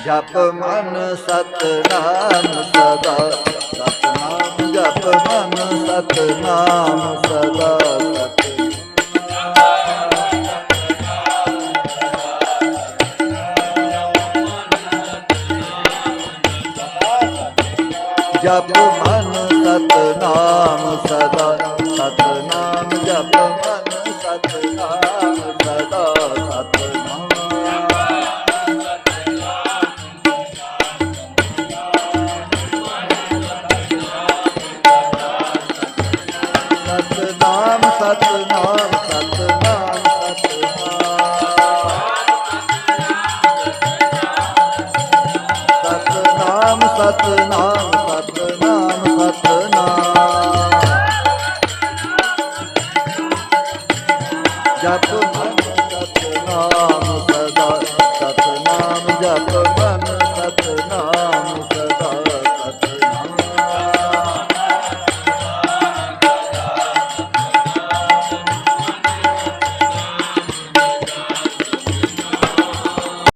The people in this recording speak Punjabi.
ਜਪ ਮਨ ਸਤਨਾਮ ਸਦਾ ਸਤਨਾਮ ਜਪ ਮਨ ਸਤਨਾਮ ਸਦਾ ਜਪ ਮਨ ਸਤਨਾਮ ਸਦਾ ਸਤਨਾਮ ਜਪ ਮਨ ਸਤਨਾਮ ਸਦਾ ਸਤਨਾਮ ਸਤਨਾਮ ਸਤਨਾਮ ਸਤਨਾਮ ਸਤਨਾਮ ਸਤਨਾਮ ਸਤਨਾਮ ਜਪ ਮਨ ਸਤਨਾਮ ਸਦਾ ਸਤਨਾਮ ਜਪ ਮਨ ਸਤਨਾਮ ਸਦਾ